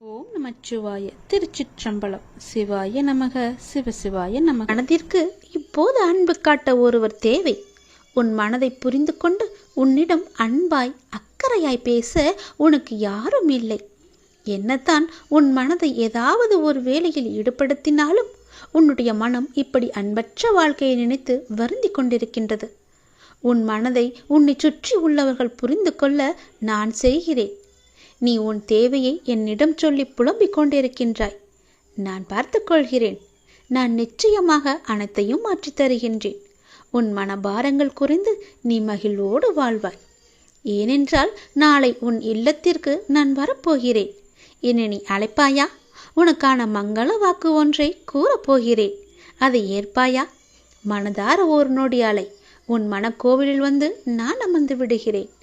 ஓம் நமச்சிவாய. திருச்சிற்றம்பலம். சிவாய நமக. சிவசிவாய நமக. மனதிற்கு இப்போது அன்பு காட்ட ஒருவர் தேவை. உன் மனதை புரிந்து கொண்டு உன்னிடம் அன்பாய் அக்கறையாய் பேச உனக்கு யாரும் இல்லை. என்னத்தான் உன் மனதை ஏதாவது ஒரு வேலையில் ஈடுபடுத்தினாலும் உன்னுடைய மனம் இப்படி அன்பற்ற வாழ்க்கையை நினைத்து வருந்தி கொண்டிருக்கின்றது. உன் மனதை உன்னை சுற்றி உள்ளவர்கள் புரிந்து கொள்ள நான் செய்கிறேன். நீ உன் தேவையை என்னிடம் சொல்லி புலம்பிக் கொண்டிருக்கின்றாய். நான் பார்த்துக் கொள்கிறேன். நான் நிச்சயமாக அனைத்தையும் மாற்றித் தருகின்றேன். உன் மனபாரங்கள் குறைந்து நீ மகிழ்வோடு வாழ்வாய். ஏனென்றால் நாளை உன் இல்லத்திற்கு நான் வரப்போகிறேன். என்னை நீ அழைப்பாயா? உனக்கான மங்கள வாக்கு ஒன்றை கூறப்போகிறேன். அதை ஏற்பாயா? மனதார ஒரு நொடி அலை. உன் மனக்கோவிலில் வந்து நான் அமர்ந்து விடுகிறேன்.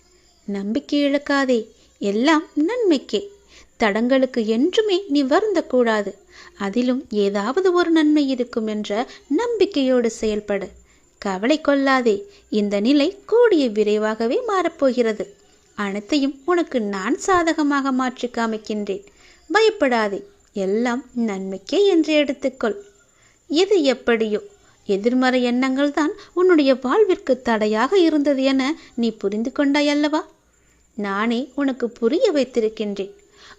நம்பிக்கை இழக்காதே. எல்லாம் நன்மைக்கே. தடங்களுக்கு என்றுமே நீ வருந்தக்கூடாது. அதிலும் ஏதாவது ஒரு நன்மை இருக்கும் என்ற நம்பிக்கையோடு செயல்படு. கவலை கொள்ளாதே. இந்த நிலை கூடிய விரைவாகவே மாறப்போகிறது. அனைத்தையும் உனக்கு நான் சாதகமாக மாற்றி காமிக்கின்றேன். பயப்படாதே. எல்லாம் நன்மைக்கே என்று எடுத்துக்கொள். எது எப்படியோ எதிர்மறை எண்ணங்கள் தான் உன்னுடைய வாழ்விற்கு தடையாக இருந்தது என நீ புரிந்து கொண்டாய் அல்லவா? நானே உனக்கு புரிய வைத்திருக்கின்றேன்.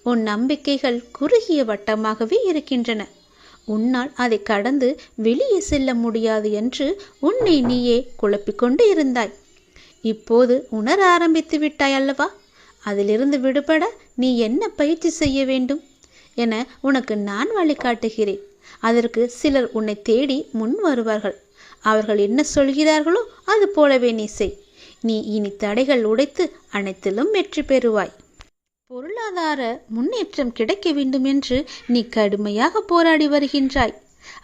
உன் நம்பிக்கைகள் குறுகிய வட்டமாகவே இருக்கின்றன. உன்னால் அதை கடந்து வெளியே செல்ல முடியாது என்று உன்னை நீயே குழப்பிக்கொண்டு இருந்தாய். இப்போது உணர ஆரம்பித்து விட்டாய் அல்லவா? அதிலிருந்து விடுபட நீ என்ன பயிற்சி செய்ய வேண்டும் என உனக்கு நான் வழிகாட்டுகிறேன். அதற்கு சிலர் உன்னை தேடி முன் வருவார்கள். அவர்கள் என்ன சொல்கிறார்களோ அது போலவே நீ செய். நீ இனி தடைகள் உடைத்து அனைத்திலும் வெற்றி பெறுவாய். பொருளாதார முன்னேற்றம் கிடைக்க வேண்டும் என்று நீ கடுமையாக போராடி வருகின்றாய்.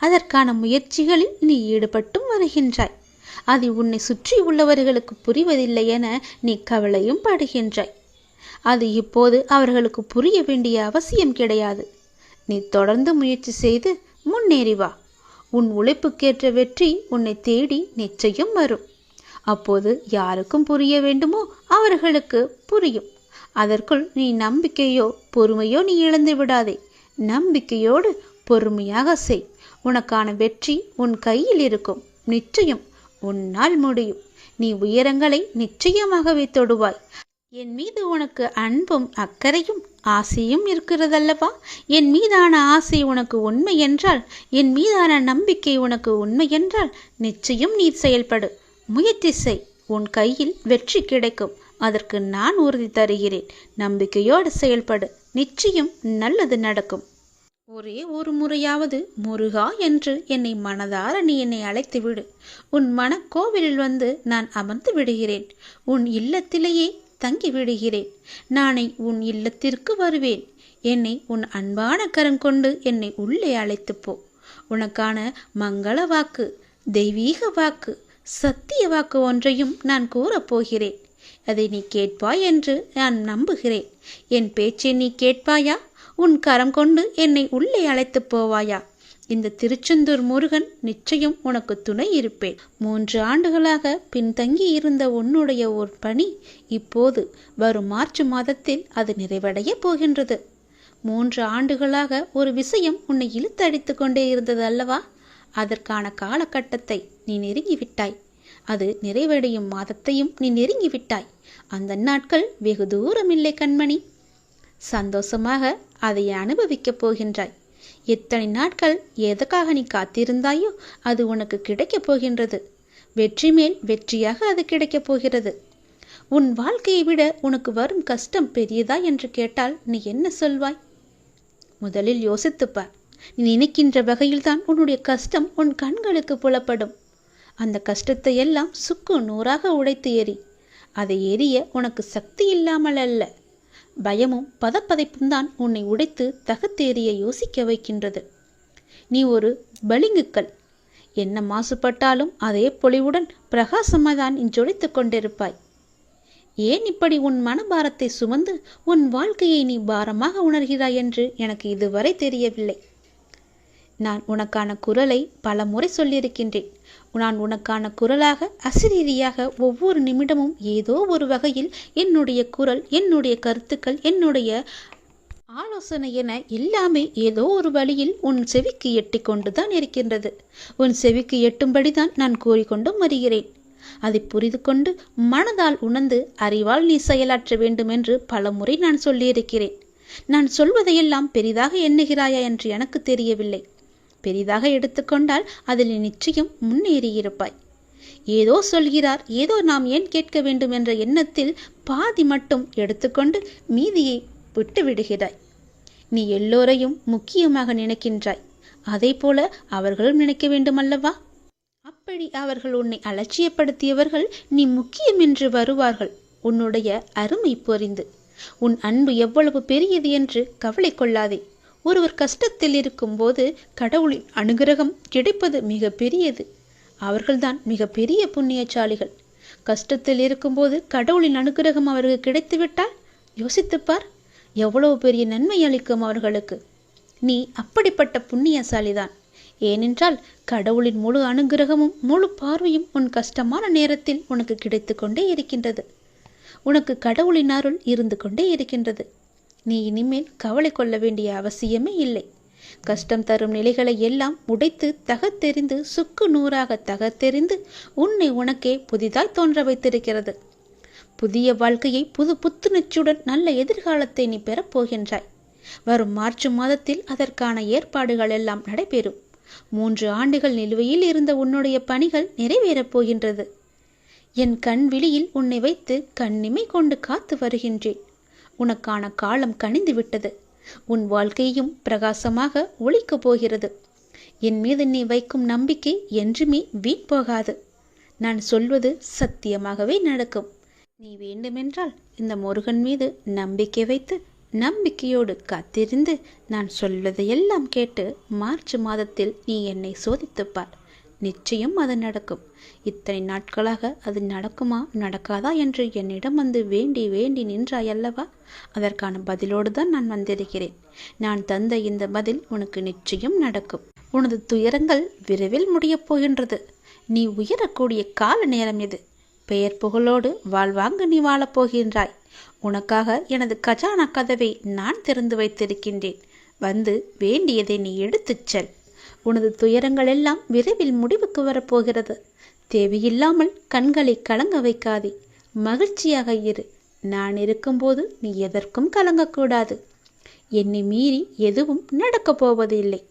அதற்கான முயற்சிகளில் நீ ஈடுபட்டும் வருகின்றாய். அது உன்னை சுற்றி உள்ளவர்களுக்கு புரிவதில்லை என நீ கவலையும் படுகின்றாய். அது இப்போது அவர்களுக்கு புரிய வேண்டிய அவசியம் கிடையாது. நீ தொடர்ந்து முயற்சி செய்து முன்னேறி வா. உன் உழைப்புக்கேற்ற வெற்றி உன்னை தேடி நிச்சயம் வரும். அப்போது யாருக்கும் புரிய வேண்டுமோ அவர்களுக்கு புரியும். அதற்குள் நீ நம்பிக்கையோ பொறுமையோ நீ இழந்து விடாதே. நம்பிக்கையோடு பொறுமையாக செய். உனக்கான வெற்றி உன் கையில் இருக்கும். நிச்சயம் உன்னால் முடியும். நீ உயரங்களை நிச்சயமாகவே தொடுவாய். என் மீது உனக்கு அன்பும் அக்கறையும் ஆசையும் இருக்கிறதல்லவா? என் மீதான ஆசை உனக்கு உண்மை என்றால், என் மீதான நம்பிக்கை உனக்கு உண்மை என்றால் நிச்சயம் நீ செயல்படு. முயற்சி செய். உன் கையில் வெற்றி கிடைக்கும். அதற்கு நான் உறுதி தருகிறேன். நம்பிக்கையோடு செயல்படு. நிச்சயம் நல்லது நடக்கும். ஒரே ஒரு முறையாவது முருகா என்று என்னை மனதார நீ என்னை அழைத்து விடு. உன் மனக்கோவிலில் வந்து நான் அமர்ந்து விடுகிறேன். உன் இல்லத்திலேயே தங்கி விடுகிறேன். நானே உன் இல்லத்திற்கு வருவேன். என்னை உன் அன்பான கரங்கொண்டு என்னை உள்ளே அழைத்து போ. உனக்கான மங்கள வாக்கு, தெய்வீக வாக்கு, சத்திய வாக்கு ஒன்றையும் நான் கூறப்போகிறேன். அதை நீ கேட்பாய் என்று நான் நம்புகிறேன். என் பேச்சை நீ கேட்பாயா? உன் கரம் கொண்டு என்னை உள்ளே அழைத்து போவாயா? இந்த திருச்செந்தூர் முருகன் நிச்சயம் உனக்கு துணை இருப்பேன். 3 ஆண்டுகளாக பின்தங்கி இருந்த உன்னுடைய ஒரு பணி இப்போது வரும் மார்ச் மாதத்தில் அது நிறைவடைய போகின்றது. 3 ஆண்டுகளாக ஒரு விஷயம் உன்னை இழுத்தடித்து கொண்டே இருந்தது அல்லவா? அதற்கான காலகட்டத்தை நீ நெருங்கிவிட்டாய். அது நிறைவடையும் மாதத்தையும் நீ நெருங்கிவிட்டாய். அந்த நாட்கள் வெகு தூரமில்லை கண்மணி. சந்தோஷமாக அதை அனுபவிக்கப் போகின்றாய். எத்தனை நாட்கள் எதற்காக நீ காத்திருந்தாயோ அது உனக்கு கிடைக்கப் போகின்றது. வெற்றி மேல் வெற்றியாக அது கிடைக்கப் போகிறது. உன் வாழ்க்கையை விட உனக்கு வரும் கஷ்டம் பெரியதா என்று கேட்டால் நீ என்ன சொல்வாய்? முதலில் யோசித்துப்பார். நீ நினைக்கின்ற வகையில்தான் உன்னுடைய கஷ்டம் உன் கண்களுக்கு புலப்படும். அந்த கஷ்டத்தை எல்லாம் சுக்கு நூறாக உடைத்து எறி. அதை எரிய உனக்கு சக்தி இல்லாமல் அல்ல, பயமும் பதப்பதைப்பும் தான் உன்னை உடைத்து தகத்தேறிய யோசிக்க வைக்கின்றது. நீ ஒரு பளிங்குக்கல். என்ன மாசுபட்டாலும் அதே பொலிவுடன் பிரகாசமாக தான் நீ ஜொலித்து கொண்டிருப்பாய். ஏன் இப்படி உன் மனபாரத்தை சுமந்து உன் வாழ்க்கையை நீ பாரமாக உணர்கிறாய் என்று எனக்கு இதுவரை தெரியவில்லை. நான் உனக்கான குரலை பல முறை சொல்லியிருக்கின்றேன். நான் உனக்கான குரலாக அசிரீரியாக ஒவ்வொரு நிமிடமும் ஏதோ ஒரு வகையில் என்னுடைய குரல், என்னுடைய கருத்துக்கள், என்னுடைய ஆலோசனை என எல்லாமே ஏதோ ஒரு வழியில் உன் செவிக்கு எட்டி கொண்டுதான் இருக்கின்றது. உன் செவிக்கு எட்டும்படிதான் நான் கூறிக்கொண்டும் வருகிறேன். அதை புரிந்து கொண்டு மனதால் உணர்ந்து அறிவால் நீ செயலாற்ற வேண்டும் என்று பலமுறை நான் சொல்லியிருக்கிறேன். நான் சொல்வதையெல்லாம் பெரிதாக எண்ணுகிறாயா என்று எனக்கு தெரியவில்லை. பெரிதாக எடுத்துக்கொண்டால் அதில் நிச்சயம் முன்னேறியிருப்பாய். ஏதோ சொல்கிறார், ஏதோ நாம் ஏன் கேட்க வேண்டும் என்ற எண்ணத்தில் பாதி மட்டும் எடுத்துக்கொண்டு மீதியை விட்டு விடுகிறாய். நீ எல்லோரையும் முக்கியமாக நினைக்கின்றாய். அதே போல அவர்களும் நினைக்க வேண்டுமல்லவா? அப்படி அவர்கள் உன்னை அலட்சியப்படுத்தியவர்கள் நீ முக்கியம் என்று வருவார்கள். உன்னுடைய அருமை புரிந்து உன் அன்பு எவ்வளவு பெரியது என்று கவலை கொள்ளாதே. ஒருவர் கஷ்டத்தில் இருக்கும்போது கடவுளின் அனுகிரகம் கிடைப்பது மிக பெரியது. அவர்கள்தான் மிக பெரிய புண்ணியசாலிகள். கஷ்டத்தில் இருக்கும்போது கடவுளின் அனுகிரகம் அவருக்கு கிடைத்துவிட்டால் யோசித்துப்பார், எவ்வளவு பெரிய நன்மை அளிக்கும் அவர்களுக்கு. நீ அப்படிப்பட்ட புண்ணியசாலிதான். ஏனென்றால் கடவுளின் முழு அனுகிரகமும் முழு பார்வையும் உன் கஷ்டமான நேரத்தில் உனக்கு கிடைத்து கொண்டே இருக்கின்றது. உனக்கு கடவுளின் அருள் இருந்து கொண்டே இருக்கின்றது. நீ இனிமேல் கவலை கொள்ள வேண்டிய அவசியமே இல்லை. கஷ்டம் தரும் நிலைகளை எல்லாம் உடைத்து தகத்தெறிந்து சுக்கு நூறாக தகத்தெறிந்து உன்னை உனக்கே புதிதாய் தோன்ற வைத்திருக்கிறது. புதிய வாழ்க்கையை புது புத்துணர்ச்சியுடன் நல்ல எதிர்காலத்தை நீ பெறப்போகின்றாய். வரும் மார்ச் மாதத்தில் அதற்கான ஏற்பாடுகள் எல்லாம் நடைபெறும். 3 ஆண்டுகள் நிலுவையில் இருந்த உன்னுடைய பணிகள் நிறைவேறப் போகின்றது. என் கண் விழியில் உன்னை வைத்து கண்ணிமை கொண்டு காத்து வருகின்றேன். உனக்கான காலம் கனிந்து விட்டது. உன் வாழ்க்கையும் பிரகாசமாக ஒளிக்கப் போகிறது. என் மீது நீ வைக்கும் நம்பிக்கை என்றுமே வீண் போகாது. நான் சொல்வது சத்தியமாகவே நடக்கும். நீ வேண்டுமென்றால் இந்த முருகன் மீது நம்பிக்கை வைத்து நம்பிக்கையோடு காத்திருந்து நான் சொல்வதையெல்லாம் கேட்டு மார்ச் மாதத்தில் நீ என்னை சோதித்துப்பார். நிச்சயம் அது நடக்கும். இத்தனை நாட்களாக அது நடக்குமா நடக்காதா என்று என்னிடம் வந்து வேண்டி வேண்டி நின்றாயல்லவா? அதற்கான பதிலோடு தான் நான் வந்திருக்கிறேன். நான் தந்த இந்த பதில் உனக்கு நிச்சயம் நடக்கும். உனது துயரங்கள் விரைவில் முடியப் போகின்றது. நீ உயரக்கூடிய கால நேரம் இது. பெயர் புகழோடு வாழ்வாங்க நீ வாழப்போகின்றாய். உனக்காக எனது கஜானா கதவை நான் திறந்து வைத்திருக்கின்றேன். வந்து வேண்டியதை நீ எடுத்துச் செல். உனது துயரங்கள் எல்லாம் விரைவில் முடிவுக்கு வரப்போகிறது. தேவையில்லாமல் கண்களை கலங்க வைக்காதே. மகிழ்ச்சியாக இரு. நான் இருக்கும்போது நீ எதற்கும் கலங்கக்கூடாது. என்னை மீறி எதுவும் நடக்கப் போவது இல்லை.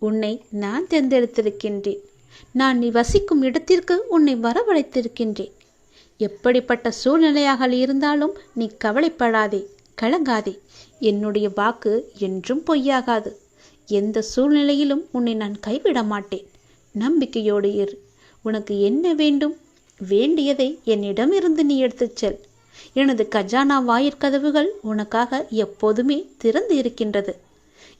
உன்னை நான் தேர்ந்தெடுத்திருக்கின்றேன். நான் நீ வசிக்கும் இடத்திற்கு உன்னை வரவழைத்திருக்கின்றேன். எப்படிப்பட்ட சூழ்நிலையாக இருந்தாலும் நீ கவலைப்படாதே, கலங்காதே. என்னுடைய வாக்கு என்றும் பொய்யாகாது. எந்த சூழ்நிலையிலும் உன்னை நான் கைவிட மாட்டேன். நம்பிக்கையோடு இரு. உனக்கு என்ன வேண்டும்? வேண்டியதை என்னிடமிருந்து நீ எடுத்துச் செல். எனது கஜானா வாயிற்கதவுகள் உனக்காக எப்போதுமே திறந்து இருக்கின்றது.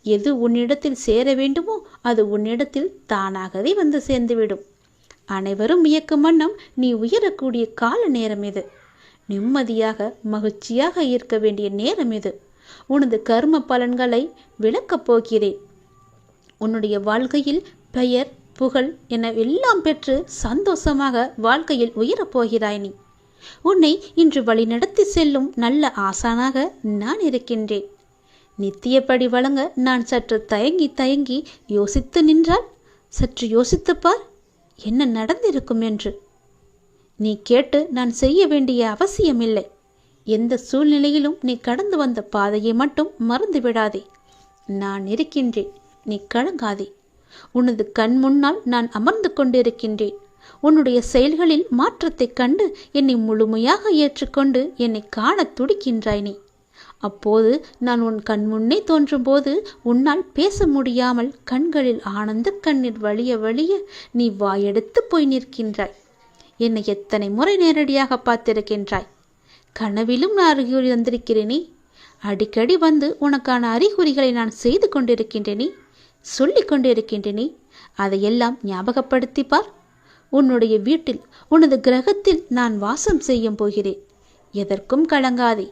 எது உன்னிடத்தில் சேர வேண்டுமோ அது உன்னிடத்தில் தானாகவே வந்து சேர்ந்துவிடும். அனைவரும் வியக்கும் வண்ணம் நீ உயரக்கூடிய கால நேரம் இது. நிம்மதியாக மகிழ்ச்சியாக இருக்க வேண்டிய நேரம் இது. உனது கர்ம பலன்களை விளக்கப் போகிறேன். உன்னுடைய வாழ்க்கையில் பெயர் புகழ் என எல்லாம் பெற்று சந்தோஷமாக வாழ்க்கையில் உயரப்போகிறாய் நீ. உன்னை இன்று வழி நடத்தி செல்லும் நல்ல ஆசானாக நான் இருக்கின்றேன். நித்தியப்படி வழங்க நான் சற்று தயங்கி தயங்கி யோசித்து நின்றால் சற்று யோசித்துப்பார் என்ன நடந்திருக்கும் என்று. நீ கேட்டு நான் செய்ய வேண்டிய அவசியமில்லை. எந்த சூழ்நிலையிலும் நீ கடந்து வந்த பாதையை மட்டும் மறந்து விடாதே. நான் இருக்கின்றேன், நீ கலங்காதே. உனது கண் முன்னால் நான் அமர்ந்து கொண்டிருக்கின்றேன். உன்னுடைய செயல்களில் மாற்றத்தைக் கண்டு என்னை முழுமையாக ஏற்றுக்கொண்டு என்னை காண துடிக்கின்றாய் நீ. அப்போது நான் உன் கண் முன்னே தோன்றும் போது உன்னால் பேச முடியாமல் கண்களில் ஆனந்த கண்ணீர் வழிய வழிய நீ வாயெடுத்து போய் நிற்கின்றாய். என்னை எத்தனை முறை நேரடியாக பார்த்திருக்கின்றாய். கனவிலும் நான் அறிகுறி தந்திருக்கிறேனே. அடிக்கடி வந்து உனக்கான அறிகுறிகளை நான் செய்து கொண்டிருக்கின்றேனே, சொல்லிக் கொண்டிருக்கின்றேனே. அதையெல்லாம் ஞாபகப்படுத்திப்பார். உன்னுடைய வீட்டில் உனது கிரகத்தில் நான் வாசம் செய்யும் போகிறேன். எதற்கும் கலங்காதே,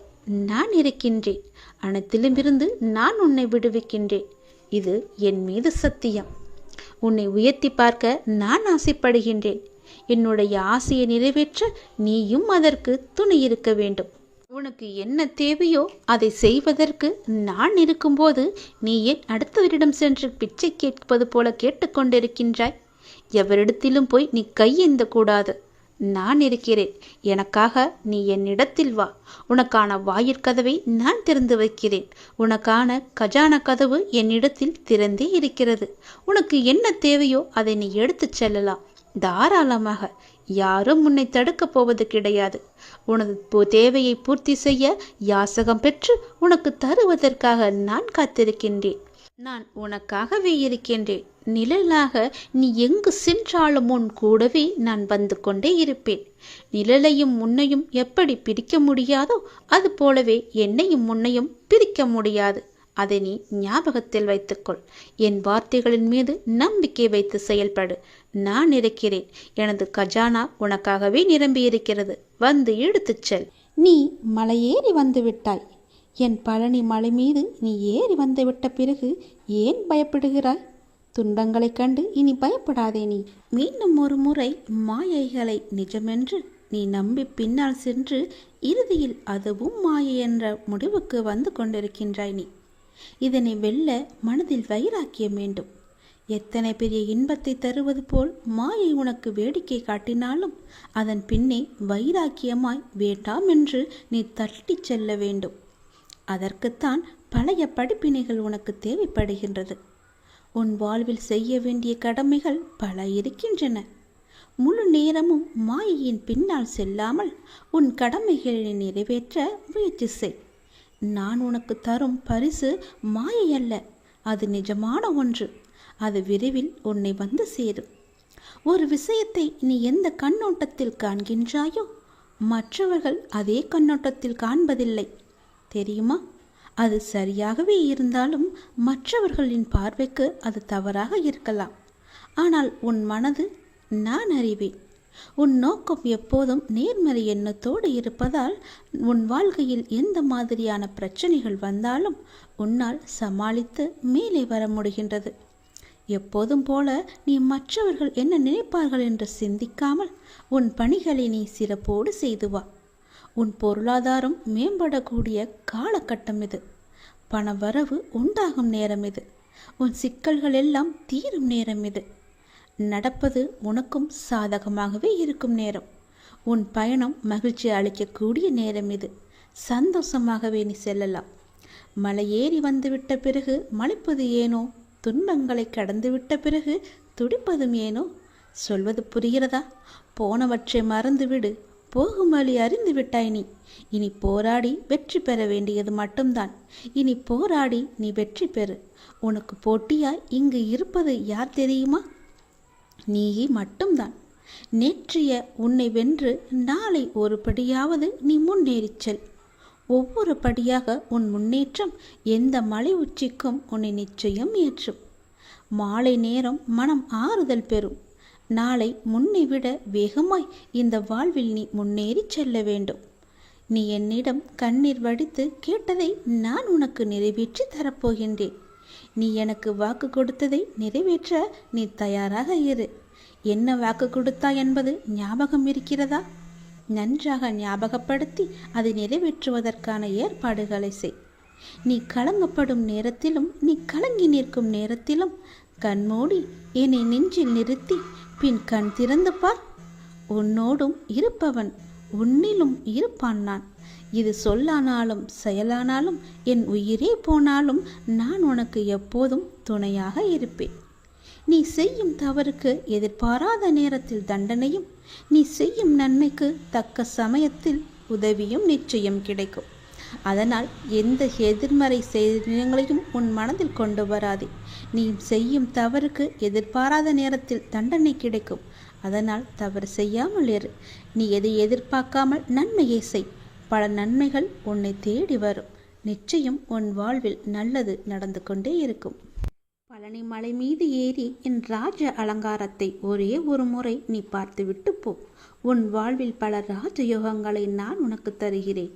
நான் இருக்கின்றேன். அனைத்திலும் இருந்து நான் உன்னை விடுவிக்கின்றேன். இது என் மீது சத்தியம். உன்னை உயர்த்தி பார்க்க நான் ஆசைப்படுகின்றேன். என்னுடைய ஆசையை நிறைவேற்ற நீயும் அதற்கு துணை இருக்க வேண்டும். உனக்கு என்ன தேவையோ அதை செய்வதற்கு நான் இருக்கும்போது நீ ஏன் அடுத்தவரிடம் சென்று பிச்சை கேட்பது போல கேட்டுக்கொண்டிருக்கின்றாய்? எவரிடத்திலும் போய் நீ கையேந்த கூடாது. நான் இருக்கிறேன். எனக்காக நீ என்னிடத்தில் வா. உனக்கான வாயிற்கதவை நான் திறந்து வைக்கிறேன். உனக்கான கஜானா கதவு என்னிடத்தில் திறந்தே இருக்கிறது. உனக்கு என்ன தேவையோ அதை நீ எடுத்துச் செல்லலாம். தாராளமாக. யாரும் உன்னை தடுக்கப் போவது கிடையாது. உனது தேவையை பூர்த்தி செய்ய யாசகம் பெற்று உனக்கு தருவதற்காக நான் காத்திருக்கின்றேன். நான் உனக்காகவே இருக்கின்றேன். நிழலாக நீ எங்கு சென்றாலும் உன் கூடவே நான் வந்து கொண்டே இருப்பேன். நிழலையும் உன்னையும் எப்படி பிரிக்க முடியாதோ அது போலவே என்னையும் உன்னையும் பிரிக்க முடியாது. அதை நீ ஞாபகத்தில் வைத்துக்கொள். என் வார்த்தைகளின் மீது நம்பிக்கை வைத்து செயல்படு. நான் இருக்கிறேன். எனது கஜானா உனக்காகவே நிரம்பி இருக்கிறது. வந்து எடுத்துச் செல். நீ மலையேறி வந்து விட்டாய். என் பழனி மலை மீது நீ ஏறி வந்துவிட்ட பிறகு ஏன் பயப்படுகிறாய்? துன்பங்களைக் கண்டு இனி பயப்படாதே. நீ மீண்டும் ஒரு முறை மாயைகளை நிஜமென்று நீ நம்பி பின்னால் சென்று இறுதியில் அதுவும் மாயை என்ற முடிவுக்கு வந்து கொண்டிருக்கின்றாய். நீ இதனை வெல்ல மனதில் வைராக்கியம் வேண்டும். எத்தனை பெரிய இன்பத்தை தருவது போல் மாயை உனக்கு வேடிக்கை காட்டினாலும் அதன் பின்னே வைராக்கியமாய் வேண்டாம் என்று நீ தட்டிச் செல்ல வேண்டும். அதற்குத்தான் பழைய படிப்பினைகள் உனக்கு தேவைப்படுகின்றது. உன் வாழ்வில் செய்ய வேண்டிய கடமைகள் பல இருக்கின்றன. முழு நேரமும் மாயையின் பின்னால் செல்லாமல் உன் கடமைகளை நிறைவேற்ற முயற்சி செய். நான் உனக்கு தரும் பரிசு மாயை அல்ல, அது நிஜமான ஒன்று. அது விரைவில் உன்னை வந்து சேரும். ஒரு விஷயத்தை நீ எந்த கண்ணோட்டத்தில் காண்கின்றாயோ மற்றவர்கள் அதே கண்ணோட்டத்தில் காண்பதில்லை, தெரியுமா? அது சரியாகவே இருந்தாலும் மற்றவர்களின் பார்வைக்கு அது தவறாக இருக்கலாம். ஆனால் உன் மனது நான் அறிவேன். உன் நோக்கம் எப்போதும் நேர்மறை எண்ணத்தோடு இருப்பதால் உன் வாழ்க்கையில் எந்த மாதிரியான பிரச்சனைகள் வந்தாலும் உன்னால் சமாளித்து மேலே வர முடிகின்றது. எப்போதும் போல நீ மற்றவர்கள் என்ன நினைப்பார்கள் என்று சிந்திக்காமல் உன் பணிகளை நீ சிறப்போடு செய்து வா. உன் பொருளாதாரம் மேம்படக்கூடிய காலகட்டம் இது. பண வரவு உண்டாகும் நேரம் இது. உன் சிக்கல்கள் எல்லாம் தீரும் நேரம் இது. நடப்பது உனக்கும் சாதகமாகவே இருக்கும் நேரம். உன் பயணம் மகிழ்ச்சி அளிக்கக்கூடிய நேரம் இது. சந்தோஷமாகவே நீ செல்லலாம். மலையேறி வந்துவிட்ட பிறகு மலைப்பது ஏனோ? துன்பங்களை கடந்துவிட்ட பிறகு துடிப்பதும் ஏனோ? சொல்வது புரிகிறதா? போனவற்றை மறந்துவிடு. போகும் வழி அறிந்து விட்டாய் நீ. இனி போராடி வெற்றி பெற வேண்டியது மட்டும்தான். இனி போராடி நீ வெற்றி பெறு. உனக்கு போட்டியாய் இங்கு இருப்பது யார் தெரியுமா? நீ மட்டும்தான். நேற்றைய உன்னை வென்று நாளை ஒரு படியாவது நீ முன்னேறிச் செல். ஒவ்வொரு படியாக உன் முன்னேற்றம் எந்த மலை உச்சிக்கும் உன்னை நிச்சயம் ஏற்றும். மாலை நேரம் மனம் ஆறுதல் பெறும். நாளை முன்னை விட வேகமாய் இந்த வாழ்வில் நீ முன்னேறி செல்ல வேண்டும். நீ என்னிடம் கண்ணீர் வடித்து கேட்டதை நான் உனக்கு நிறைவேற்றி தரப்போகின்றேன். நீ எனக்கு வாக்கு கொடுத்ததை நிறைவேற்ற நீ தயாராக இரு. என்ன வாக்கு கொடுத்தாய் என்பது ஞாபகம் இருக்கிறதா? நன்றாக ஞாபகப்படுத்தி அதை நிறைவேற்றுவதற்கான ஏற்பாடுகளை செய். நீ கலங்கப்படும் நேரத்திலும் நீ கலங்கி நிற்கும் நேரத்திலும் கண்மூடி என்னை நெஞ்சில் நிறுத்தி பின் கண் திறந்து பார். உன்னோடும் இருப்பவன் உன்னிலும் இருப்பான். நான் இது சொல்லானாலும் செயலானாலும் என் உயிரே போனாலும் நான் உனக்கு எப்போதும் துணையாக இருப்பேன். நீ செய்யும் தவறுக்கு எதிர்பாராத நேரத்தில் தண்டனையும், நீ செய்யும் நன்மைக்கு தக்க சமயத்தில் உதவியும் நிச்சயம் கிடைக்கும். அதனால் எந்த எதிர்மறை செயல்களையும் உன் மனதில் கொண்டு வராதே. நீ செய்யும் தவறுக்கு எதிர்பாராத நேரத்தில் தண்டனை கிடைக்கும். அதனால் தவறு செய்யாமல் இரு. நீ எதை எதிர்பார்க்காமல் நன்மையை செய். பல நன்மைகள் உன்னை தேடி வரும். நிச்சயம் உன் வாழ்வில் நல்லது நடந்து கொண்டே இருக்கும். பழனி மலை மீது ஏறி என் ராஜ அலங்காரத்தை ஒரே ஒரு முறை நீ பார்த்துவிட்டு போ. உன் வாழ்வில் பல ராஜயோகங்களை நான் உனக்கு தருகிறேன்.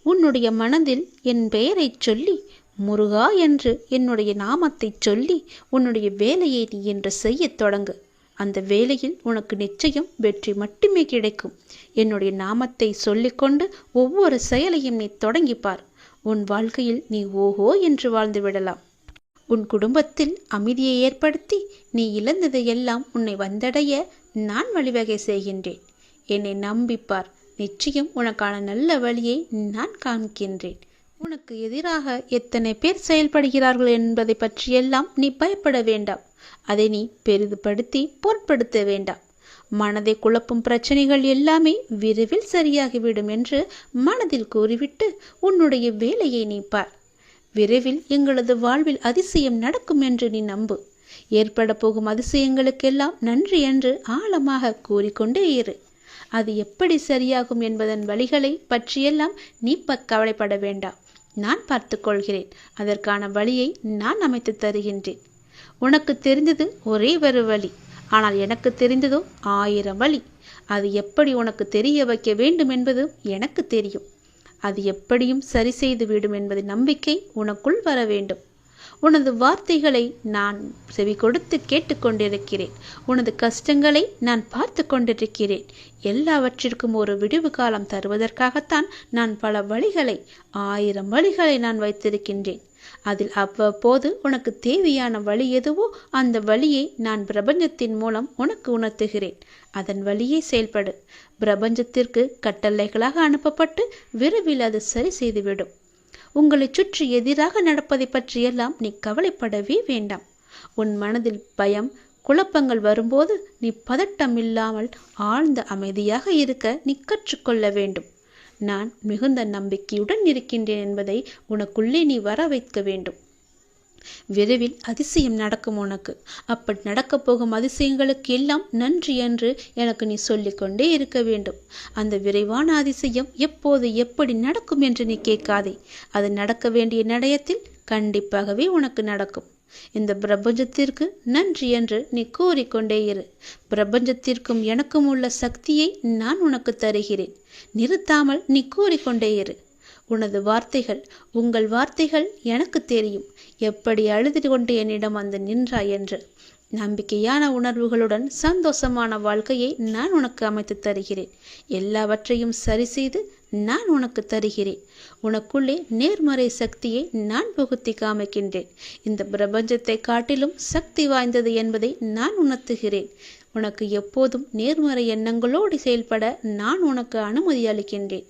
உன்னுடைய மனதில் என் பெயரை சொல்லி முருகா என்று என்னுடைய நாமத்தை சொல்லி உன்னுடைய வேலையை நீ என்று செய்ய தொடங்கு. அந்த வேளையில் உனக்கு நிச்சயம் வெற்றி மட்டுமே கிடைக்கும். என்னுடைய நாமத்தை சொல்லிக்கொண்டு ஒவ்வொரு செயலையும் நீ தொடங்கிப்பார். உன் வாழ்க்கையில் நீ ஓஹோ என்று வாழ்ந்து விடலாம். உன் குடும்பத்தில் அமைதியை ஏற்படுத்தி நீ இழந்ததையெல்லாம் உன்னை வந்தடைய நான் வழிவகை செய்கின்றேன். என்னை நம்பிப்பார். நிச்சயம் உனக்கான நல்ல வழியை நான் காண்கின்றேன். உனக்கு எதிராக எத்தனை பேர் செயல்படுகிறார்கள் என்பதை பற்றியெல்லாம் நீ பயப்பட வேண்டாம். அதை நீ பெரிதுபடுத்தி பொருட்படுத்த வேண்டாம். மனதை குழப்பும் பிரச்சனைகள் எல்லாமே விரைவில் சரியாகிவிடும் என்று மனதில் கூறிவிட்டு உன்னுடைய வேலையை நீ பார். விரைவில் எங்களது வாழ்வில் அதிசயம் நடக்கும் என்று நீ நம்பு. ஏற்பட போகும் அதிசயங்களுக்கெல்லாம் நன்றி என்று ஆழமாக கூறிக்கொண்டே இரு. அது எப்படி சரியாகும் என்பதன் வழிகளை பற்றியெல்லாம் நீ கவலைப்பட வேண்டாம். நான் பார்த்து கொள்கிறேன். அதற்கான வழியை நான் அமைத்து தருகின்றேன். உனக்கு தெரிந்தது ஒரே ஒரு வழி, ஆனால் எனக்கு தெரிந்ததோ 1000 வழி. அது எப்படி உனக்கு தெரிய வைக்க வேண்டும் என்பது எனக்கு தெரியும். அது எப்படியும் சரி செய்து விடும் என்பது நம்பிக்கை உனக்குள் வர வேண்டும். உனது வார்த்தைகளை நான் செவி கொடுத்து கேட்டுக்கொண்டிருக்கிறேன். உனது கஷ்டங்களை நான் பார்த்து கொண்டிருக்கிறேன். எல்லாவற்றிற்கும் ஒரு விடிவு காலம் தருவதற்காகத்தான் நான் பல வழிகளை 1000 வழிகளை நான் வைத்திருக்கின்றேன். அதில் அவ்வப்போது உனக்கு தேவையான வழி எதுவோ அந்த வழியை நான் பிரபஞ்சத்தின் மூலம் உனக்கு உணர்த்துகிறேன். அதன் வழியே செயல்படு. பிரபஞ்சத்திற்கு கட்டளைகளாக அனுப்பப்பட்டு விரைவில் அது சரி செய்துவிடும். உங்களை சுற்றி எதிராக நடப்பதை பற்றியெல்லாம் நீ கவலைப்படவே வேண்டாம். உன் மனதில் பயம் குழப்பங்கள் வரும்போது நீ பதட்டம் இல்லாமல் ஆழ்ந்த அமைதியாக இருக்க நீ கற்றுக்கொள்ள வேண்டும். நான் மிகுந்த நம்பிக்கையுடன் இருக்கின்றேன் என்பதை உனக்குள்ளே நீ வர வைக்க வேண்டும். விரைவில் அதிசயம் நடக்கும் உனக்கு. அப்படி நடக்கப் போகும் அதிசயங்களுக்கு எல்லாம் நன்றி என்று எனக்கு நீ சொல்லிக்கொண்டே இருக்க வேண்டும். அந்த விரைவான அதிசயம் எப்போது எப்படி நடக்கும் என்று நீ கேட்காதே. அது நடக்க வேண்டிய நடையத்தில் கண்டிப்பாகவே உனக்கு நடக்கும். இந்த பிரபஞ்சத்திற்கு நன்றி என்று நீ கூறிக்கொண்டே இரு. பிரபஞ்சத்திற்கும் எனக்கும் உள்ள சக்தியை நான் உனக்கு தருகிறேன். நிறுத்தாமல் நீ கூறிக்கொண்டே இரு. உனது வார்த்தைகள், உங்கள் வார்த்தைகள் எனக்கு தெரியும். எப்படி அழுது கொண்டு என்னிடம் வந்து நின்றாய் என்று. நம்பிக்கையான உணர்வுகளுடன் சந்தோஷமான வாழ்க்கையை நான் உனக்கு அமைத்து தருகிறேன். எல்லாவற்றையும் சரி செய்து நான் உனக்கு தருகிறேன். உனக்குள்ளே நேர்மறை சக்தியை நான் புகுத்தி காமிக்கின்றேன். இந்த பிரபஞ்சத்தை காட்டிலும் சக்தி வாய்ந்தது என்பதை நான் உணர்த்துகிறேன். உனக்கு எப்போதும் நேர்மறை எண்ணங்களோடு செயல்பட நான் உனக்கு அனுமதி அளிக்கின்றேன்.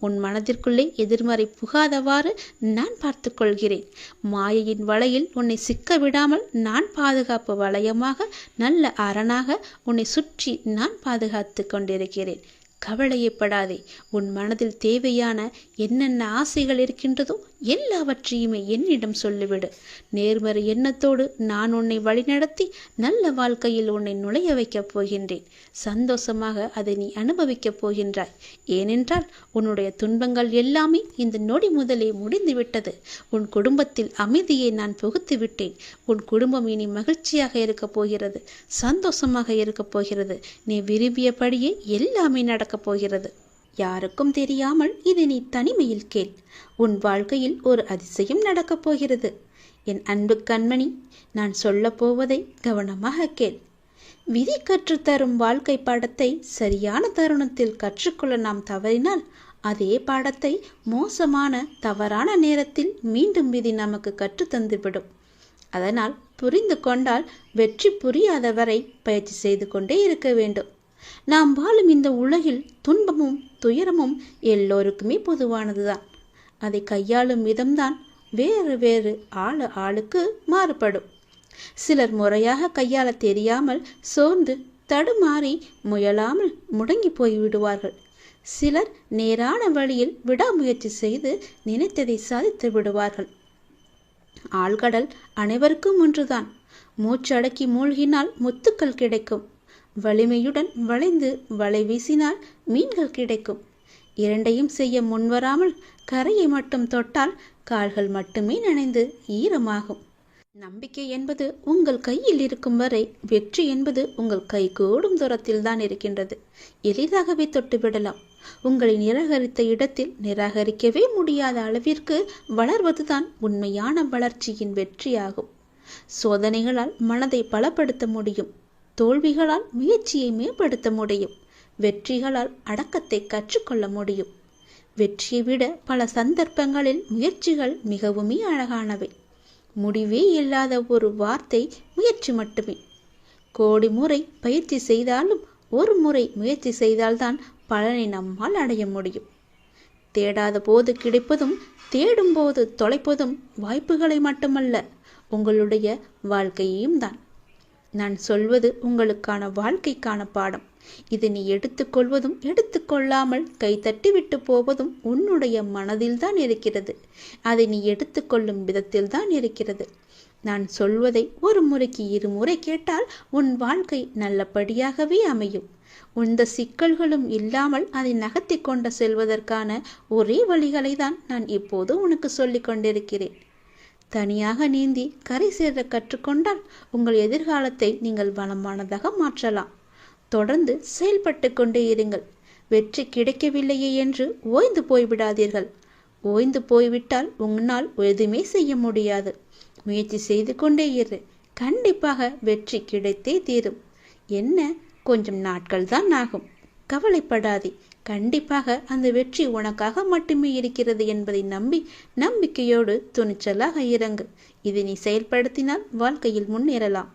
உன் மனதிற்குள்ளே எதிர்மறை புகாதவாறு நான் பார்த்து கொள்கிறேன். மாயையின் வலையில் உன்னை சிக்க விடாமல் நான் பாதுகாப்பு வளையமாக, நல்ல அரணாக உன்னை சுற்றி நான் பாதுகாத்து கொண்டிருக்கிறேன். கவலையப்படாதே. உன் மனதில் தேவையான என்னென்ன ஆசைகள் இருக்கின்றதோ எல்லாவற்றையுமே என்னிடம் சொல்லிவிடு. நேர்மறை எண்ணத்தோடு நான் உன்னை வழிநடத்தி நல்ல வாழ்க்கையில் உன்னை நுழைய வைக்கப் போகின்றேன். சந்தோஷமாக அதை நீ அனுபவிக்கப் போகின்றாய். ஏனென்றால் உன்னுடைய துன்பங்கள் எல்லாமே இந்த நொடி முதலே முடிந்துவிட்டது. உன் குடும்பத்தில் அமைதியை நான் புகுத்தி விட்டேன். உன் குடும்பம் இனி மகிழ்ச்சியாக இருக்கப் போகிறது, சந்தோஷமாக இருக்கப் போகிறது. நீ விரும்பியபடியே எல்லாமே நடக்கப் போகிறது. யாருக்கும் தெரியாமல் இதை நீ தனிமையில் கேள். உன் வாழ்க்கையில் ஒரு அதிசயம் நடக்கப் போகிறது. என் அன்பு கண்மணி, நான் சொல்ல போவதை கவனமாக கேள். விதி கற்றுத்தரும் வாழ்க்கை பாடத்தை சரியான தருணத்தில் கற்றுக்கொள்ள நாம் தவறினால் அதே பாடத்தை மோசமான தவறான நேரத்தில் மீண்டும் விதி நமக்கு கற்றுத்தந்துவிடும். அதனால் புரிந்து கொண்டால் வெற்றி புரியாதவரை பயிற்சி செய்து கொண்டே இருக்க வேண்டும். நாம் வாழும் இந்த உலகில் துன்பமும் துயரமும் எல்லோருக்குமே பொதுவானதுதான். அதை கையாளும் விதம்தான் வேறு வேறு ஆளுக்கு மாறுபடும். சிலர் முறையாக கையாள தெரியாமல் சோர்ந்து தடுமாறி முயலாமல் முடங்கி போய்விடுவார்கள். சிலர் நேரான வழியில் விடாமுயற்சி செய்து நினைத்ததை சாதித்து விடுவார்கள். ஆழ்கடல் அனைவருக்கும் ஒன்றுதான். மூச்சடக்கி மூழ்கினால் முத்துக்கள் கிடைக்கும். வலிமையுடன் வளைந்து வலை வீசினால் மீன்கள் கிடைக்கும். இரண்டையும் செய்ய முன்வராமல் கரையை மட்டும் தொட்டால் கால்கள் மட்டுமே நனைந்து ஈரமாகும். நம்பிக்கை என்பது உங்கள் கையில் இருக்கும் வரை வெற்றி என்பது உங்கள் கை கூடும் தூரத்தில் தான் இருக்கின்றது. எளிதாகவே தொட்டுவிடலாம். உங்களை நிராகரித்த இடத்தில் நிராகரிக்கவே முடியாத அளவிற்கு வளர்வதுதான் உண்மையான வளர்ச்சியின் வெற்றியாகும். சோதனைகளால் மனதை பலப்படுத்த முடியும். தோல்விகளால் முயற்சியை மேம்படுத்த முடியும். வெற்றிகளால் அடக்கத்தை கற்றுக்கொள்ள முடியும். வெற்றியை விட பல சந்தர்ப்பங்களில் முயற்சிகள் மிகவுமே அழகானவை. முடிவே இல்லாத ஒரு வார்த்தை முயற்சி மட்டுமே. கோடி முறை பயிற்சி செய்தாலும் ஒரு முறை முயற்சி செய்தால்தான் பலனை நம்மால் அடைய முடியும். தேடாத போது கிடைப்பதும் தேடும் போது தொலைப்பதும் வாய்ப்புகளை மட்டுமல்ல, உங்களுடைய வாழ்க்கையையும் தான். நான் சொல்வது உங்களுக்கான வாழ்க்கைக்கான பாடம். இதை நீ எடுத்துக்கொள்வதும் எடுத்துக்கொள்ளாமல் கைத்தட்டி விட்டு போவதும் உன்னுடைய மனதில்தான் இருக்கிறது. அதை நீ எடுத்துக்கொள்ளும் விதத்தில்தான் இருக்கிறது. நான் சொல்வதை ஒரு முறைக்கு இருமுறை கேட்டால் உன் வாழ்க்கை நல்லபடியாகவே அமையும். இந்த சிக்கல்களும் இல்லாமல் அதை நகர்த்தி கொண்டு செல்வதற்கான ஒரே வழிகளை தான் நான் இப்போது உனக்கு சொல்லிக் கொண்டிருக்கிறேன். தனியாக நீந்தி கரை சேர கற்றுக்கொண்டால் உங்கள் எதிர்காலத்தை நீங்கள் வளமானதாக மாற்றலாம். தொடர்ந்து செயல்பட்டு கொண்டே இருங்கள். வெற்றி கிடைக்கவில்லையே என்று ஓய்ந்து போய்விடாதீர்கள். ஓய்ந்து போய்விட்டால் உன்னால் எதுவுமே செய்ய முடியாது. முயற்சி செய்து கொண்டே இரு. கண்டிப்பாக வெற்றி கிடைத்தே தீரும். என்ன, கொஞ்சம் நாட்கள் தான் ஆகும். கவலைப்படாதே. கண்டிப்பாக அந்த வெற்றி உனக்காக மட்டுமே இருக்கிறது என்பதை நம்பி நம்பிக்கையோடு துணிச்சலாக இறங்கு. இதை நீ செயல்படுத்தினால் வாழ்க்கையில் முன்னேறலாம்.